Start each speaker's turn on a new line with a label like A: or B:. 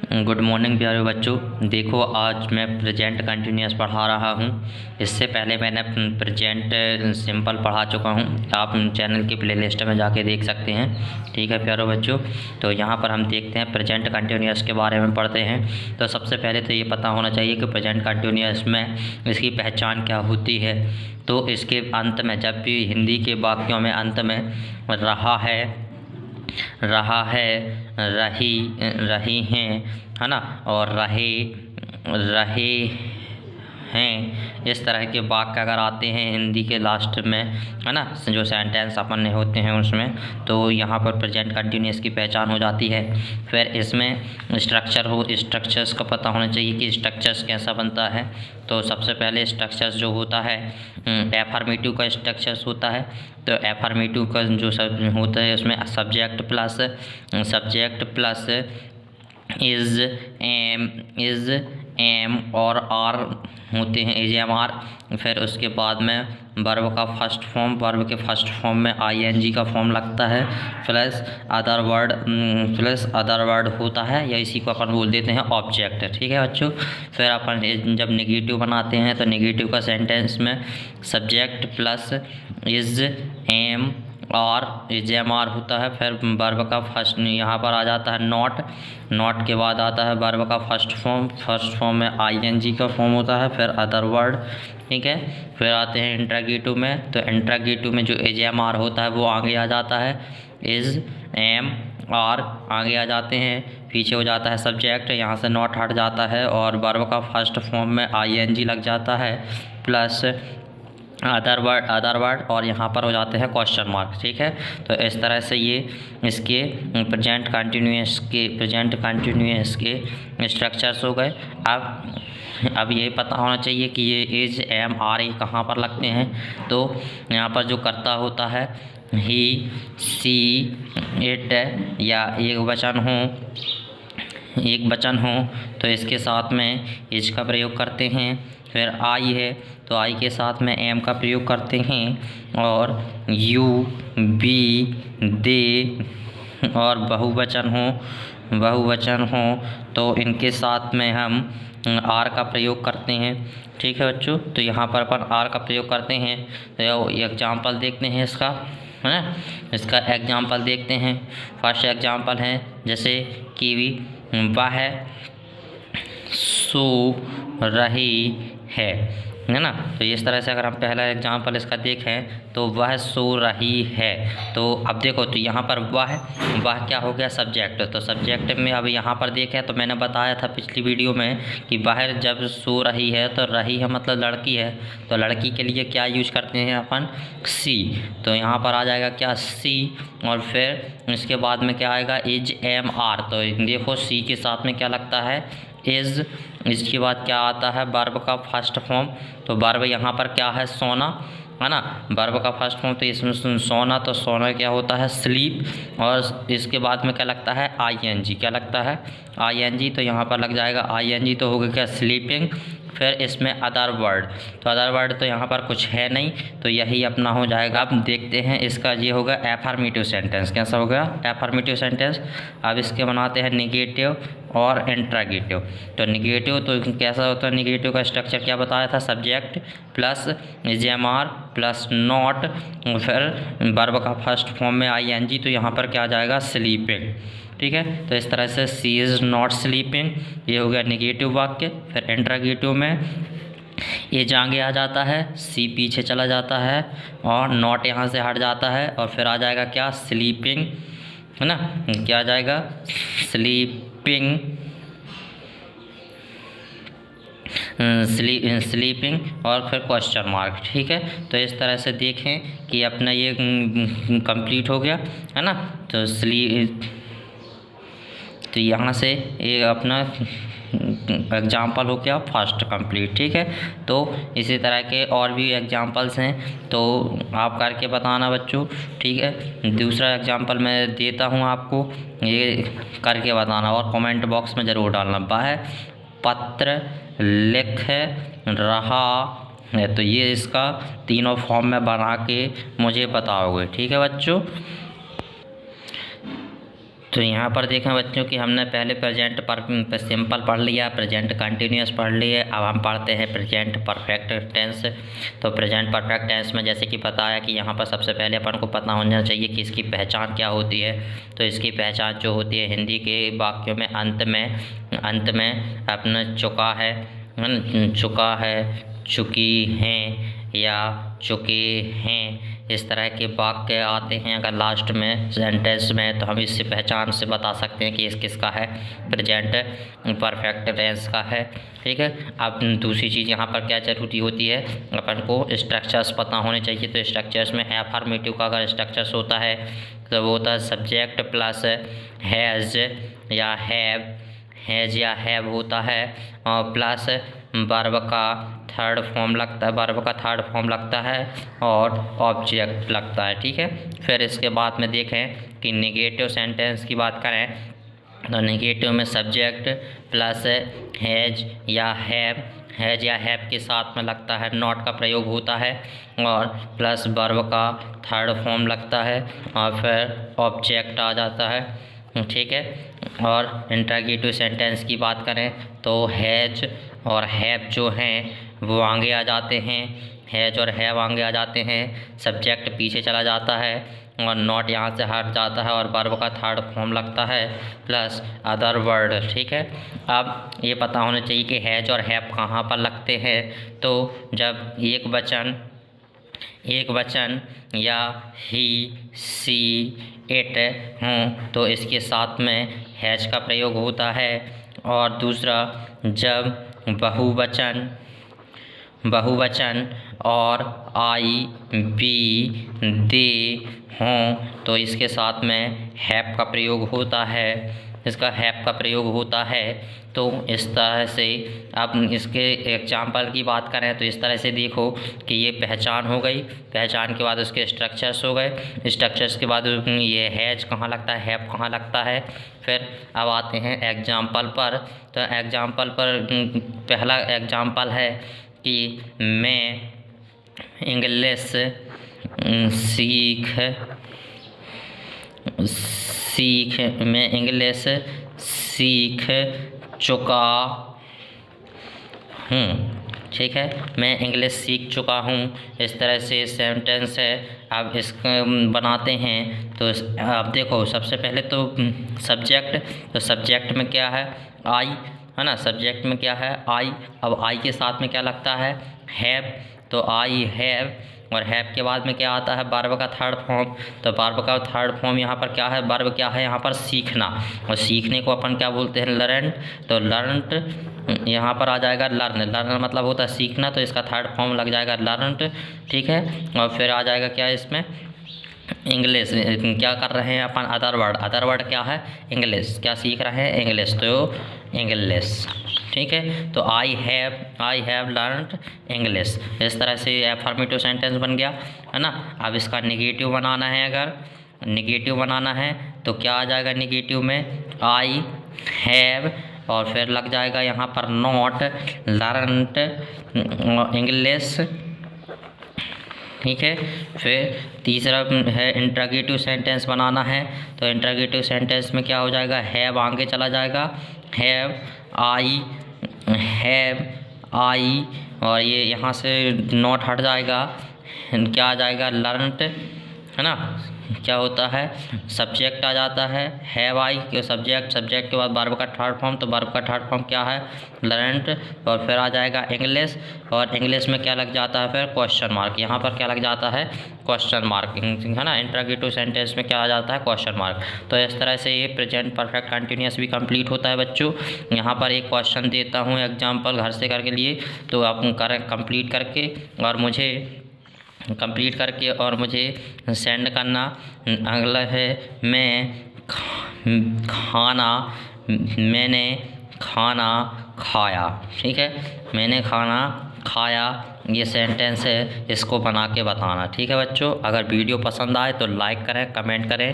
A: Good morning प्यारे बच्चों। देखो आज मैं प्रेजेंट कंटिन्यूअस पढ़ा रहा हूँ। इससे पहले मैंने प्रेजेंट सिंपल पढ़ा चुका हूँ। आप चैनल की प्लेलिस्ट में जाके देख सकते हैं। ठीक है प्यारे बच्चों, तो यहाँ पर हम देखते हैं प्रेजेंट कंटिन्यूअस के बारे में पढ़ते हैं। तो सबसे पहले तो ये पता होना चाहिए कि प्रेजेंट कंटिन्यूअस में इसकी पहचान क्या होती है। तो इसके अंत में जब भी हिंदी के वाक्यों में अंत में रहा है, रही, रही हैं, है ना, और रहे हैं, इस तरह के वाक्य अगर आते हैं हिंदी के लास्ट में, है ना, जो सेंटेंस अपन ने होते हैं उसमें, तो यहाँ पर प्रेजेंट कंटिन्यूअस की पहचान हो जाती है। फिर इसमें स्ट्रक्चर्स का पता होना चाहिए कि स्ट्रक्चर्स कैसा बनता है। तो सबसे पहले स्ट्रक्चर्स जो होता है एफर्मेटिव का स्ट्रक्चर्स होता है। तो एफर्मेटिव का जो सब होता है उसमें सब्जेक्ट प्लस इज़, एम और आर होते हैं, इज एम आर। फिर उसके बाद में वर्ब का फर्स्ट फॉर्म, वर्ब के फर्स्ट फॉर्म में आईएनजी का फॉर्म लगता है, प्लस अदर वर्ड होता है, या इसी को अपन बोल देते हैं ऑब्जेक्ट। ठीक है बच्चों। फिर अपन जब नेगेटिव बनाते हैं तो नेगेटिव का सेंटेंस में सब्जेक्ट प्लस इज, एम और इज एम आर होता है। फिर वर्ब का फर्स्ट यहाँ पर आ जाता है नॉट के बाद आता है वर्ब का फर्स्ट फॉर्म में आईएनजी का फॉर्म होता है, फिर अदर वर्ड। ठीक है। फिर आते हैं इंट्रागेटिव में। तो इंट्रागेटिव में जो इज एम आर होता है वो आगे आ जाता है, इज एम आर आगे आ जाते हैं, पीछे हो जाता है सब्जेक्ट, यहाँ से नॉट हट जाता है और वर्ब का फर्स्ट फॉर्म में आईएनजी लग जाता है, प्लस अदर वर्ड और यहाँ पर हो जाते हैं क्वेश्चन मार्क। ठीक है। तो इस तरह से ये इसके प्रेजेंट कंटिन्यूअस के स्ट्रक्चर्स हो गए। अब ये पता होना चाहिए कि ये इज, एम, आर ये कहाँ पर लगते हैं। तो यहाँ पर जो कर्ता होता है ही, सी, इट, या एक वचन हो तो इसके साथ में इज का प्रयोग करते हैं। फिर आई है तो आई के साथ में एम का प्रयोग करते हैं, और यू, बी, दे, और बहुवचन हो तो इनके साथ में हम आर का प्रयोग करते हैं। ठीक है बच्चों। तो यहाँ पर अपन आर का प्रयोग करते हैं। तो एग्जाम्पल देखते हैं इसका, है ना, इसका एग्जाम्पल देखते हैं। फर्स्ट एग्जाम्पल है जैसे कीवी, वह सो रही है ना। तो इस तरह से अगर हम पहला एग्जाम्पल इसका देखें तो वह सो रही है। तो अब देखो, तो यहाँ पर वह क्या हो गया, सब्जेक्ट। तो सब्जेक्ट में अब यहाँ पर देखें तो मैंने बताया था पिछली वीडियो में कि बाहर जब सो रही है तो रही है मतलब लड़की है, तो लड़की के लिए क्या यूज करते हैं अपन, सी। तो यहाँ पर आ जाएगा क्या, सी, और फिर इसके बाद में क्या आएगा, इज, एम, आर। तो देखो सी के साथ में क्या लगता है, इज। इसके बाद क्या आता है, वर्ब का फर्स्ट फॉर्म। तो वर्ब यहाँ पर क्या है, सोना, है ना, वर्ब का फर्स्ट फॉर्म। तो इसमें सोना, तो सोना क्या होता है, स्लीप। और इसके बाद में क्या लगता है, आईएनजी। क्या लगता है, आईएनजी। तो यहाँ पर लग जाएगा आईएनजी, तो होगा क्या, स्लीपिंग। फिर इसमें अदर वर्ड, तो अदर वर्ड तो यहाँ पर कुछ है नहीं, तो यही अपना हो जाएगा। अब देखते हैं इसका, ये होगा एफर्मेटिव सेंटेंस। कैसा होगा, एफर्मेटिव सेंटेंस। अब इसके बनाते हैं निगेटिव और इंट्रागेटिव। तो निगेटिव तो कैसा होता है, निगेटिव का स्ट्रक्चर क्या बताया था, subject plus is, am, are plus not, फिर वर्ब का फर्स्ट फॉर्म में आईएनजी। तो यहाँ पर क्या आ जाएगा, स्लीपिंग। ठीक है। तो इस तरह से सी इज़ नॉट स्लीपिंग, ये हो गया निगेटिव वाक्य। फिर इंट्रागेटिव में एज आगे आ जाता है, सी पीछे चला जाता है, और नॉट यहाँ से हट जाता है, और फिर आ जाएगा क्या, स्लीपिंग, है ना। क्या आ जाएगा, स्लीपिंग, स्लीपिंग और फिर क्वेश्चन मार्क। ठीक है। तो इस तरह से देखें कि अपना ये कंप्लीट हो गया, है ना। तो यहाँ से ये अपना एग्जाम्पल हो गया फर्स्ट कंप्लीट। ठीक है। तो इसी तरह के और भी एग्जाम्पल्स हैं, तो आप करके बताना बच्चों। ठीक है। दूसरा एग्जाम्पल मैं देता हूँ आपको, ये करके बताना और कमेंट बॉक्स में ज़रूर डालना। वह पत्र लिख रहा है, तो ये इसका तीनों फॉर्म में बना के मुझे बताओगे। ठीक है बच्चों। तो यहाँ पर देखें बच्चों कि हमने पहले प्रेजेंट पर सिंपल पढ़ लिया, प्रेजेंट कंटिन्यूअस पढ़ लिए। अब हम पढ़ते हैं प्रेजेंट परफेक्ट टेंस। तो प्रेजेंट परफेक्ट टेंस में जैसे कि बताया कि यहाँ पर सबसे पहले अपन को पता होना चाहिए कि इसकी पहचान क्या होती है। तो इसकी पहचान जो होती है, हिंदी के वाक्यों में अंत में अपना चुका है, चुकी हैं या चुके हैं, इस तरह के वाक्य आते हैं अगर लास्ट में सेंटेंस में, तो हम इससे पहचान से बता सकते हैं कि इस किसका है, प्रेजेंट परफेक्ट टेंस का है। ठीक है। अब दूसरी चीज़ यहाँ पर क्या ज़रूरी होती है, अपन को स्ट्रक्चर्स पता होने चाहिए। तो स्ट्रक्चर्स में एफर्मेटिव का अगर स्ट्रक्चर्स होता है तो वो होता है सब्जेक्ट प्लस हैज़ या हैव होता है, और प्लस वर्ब का थर्ड फॉर्म लगता है और ऑब्जेक्ट लगता है। ठीक है। फिर इसके बाद में देखें कि नेगेटिव सेंटेंस की बात करें तो नेगेटिव में सब्जेक्ट प्लस हैज़ या हैव के साथ में लगता है नॉट का प्रयोग होता है, और प्लस वर्ब का थर्ड फॉर्म लगता है और फिर ऑब्जेक्ट आ जाता है। ठीक है। और इंटरोगेटिव सेंटेंस की बात करें तो हैज और हैव जो हैं वो आगे आ जाते हैं, हैज और हैव आगे आ जाते हैं, सब्जेक्ट पीछे चला जाता है और नॉट यहाँ से हट जाता है और वर्ब का थर्ड फॉर्म लगता है प्लस अदर वर्ड। ठीक है। अब ये पता होना चाहिए कि हैज और हैव कहाँ पर लगते हैं। तो जब एक वचन या ही सी इट हों तो इसके साथ में हैज का प्रयोग होता है, और दूसरा जब बहुवचन और आई बी दे हों तो इसके साथ में हैव का प्रयोग होता है। तो इस तरह से अब इसके एग्जाम्पल की बात करें तो इस तरह से देखो कि ये पहचान हो गई, पहचान के बाद उसके स्ट्रक्चर्स हो गए, स्ट्रक्चर्स के बाद ये हैज कहाँ लगता है, हैव कहाँ लगता है। फिर अब आते हैं एग्जाम्पल पर। तो एग्जाम्पल पर पहला एग्जाम्पल है कि मैं इंग्लिश सीख चुका हूँ। ठीक है। मैं इंग्लिश सीख चुका हूँ, इस तरह से सेंटेंस है। अब इसको बनाते हैं तो अब देखो सबसे पहले तो सब्जेक्ट में क्या है, आई है ना, सब्जेक्ट में क्या है, आई। अब आई के साथ में क्या लगता है, हैव। तो आई हैव, और हैव के बाद में क्या आता है, वर्ब का थर्ड फॉर्म। तो वर्ब का थर्ड फॉर्म यहाँ पर क्या है, वर्ब क्या है यहाँ पर, सीखना। और सीखने को अपन क्या बोलते हैं, लर्न। तो लर्नड यहाँ पर आ जाएगा लर्न मतलब होता है सीखना, तो इसका थर्ड फॉर्म लग जाएगा लर्नड। ठीक है। और फिर आ जाएगा क्या इसमें, इंग्लिश। क्या कर रहे हैं अपन, अदर वर्ड क्या है, इंग्लिश। क्या सीख रहे हैं, इंग्लिश। तो इंग्लिश। ठीक है। तो आई हैव लर्नड इंग्लिश। इस तरह से एफर्मेटिव सेंटेंस बन गया, है ना। अब इसका नेगेटिव बनाना है, अगर नेगेटिव बनाना है तो क्या आ जाएगा नेगेटिव में, आई हैव, और फिर लग जाएगा यहाँ पर नॉट लर्नड इंग्लिश। ठीक है। फिर तीसरा है इंटरोगेटिव सेंटेंस बनाना है। तो इंटरोगेटिव सेंटेंस में क्या हो जाएगा, हैव आगे चला जाएगा, हैव आई, और ये यहाँ से नॉट हट जाएगा, क्या आ जाएगा, लर्नड, है ना। क्या होता है, सब्जेक्ट आ जाता है, हैव आई के सब्जेक्ट के बाद वर्ब का थर्ड फॉर्म। तो वर्ब का थर्ड फॉर्म क्या है, लर्नड, और फिर आ जाएगा इंग्लिश, और इंग्लिश में क्या लग जाता है, फिर क्वेश्चन मार्क। यहाँ पर क्या लग जाता है, क्वेश्चन मार्क, है ना। इंटरोगेटिव सेंटेंस में क्या आ जाता है, क्वेश्चन मार्क। तो इस तरह से ये प्रेजेंट परफेक्ट कंटिन्यूअस भी कंप्लीट होता है बच्चों। यहाँ पर एक क्वेश्चन देता हूँ एग्जाम्पल घर से करके लिए, तो आप कंप्लीट करके और मुझे सेंड करना। अगला है मैंने खाना खाया। ठीक है। मैंने खाना खाया, ये सेंटेंस है, इसको बना के बताना। ठीक है बच्चों। अगर वीडियो पसंद आए तो लाइक करें, कमेंट करें।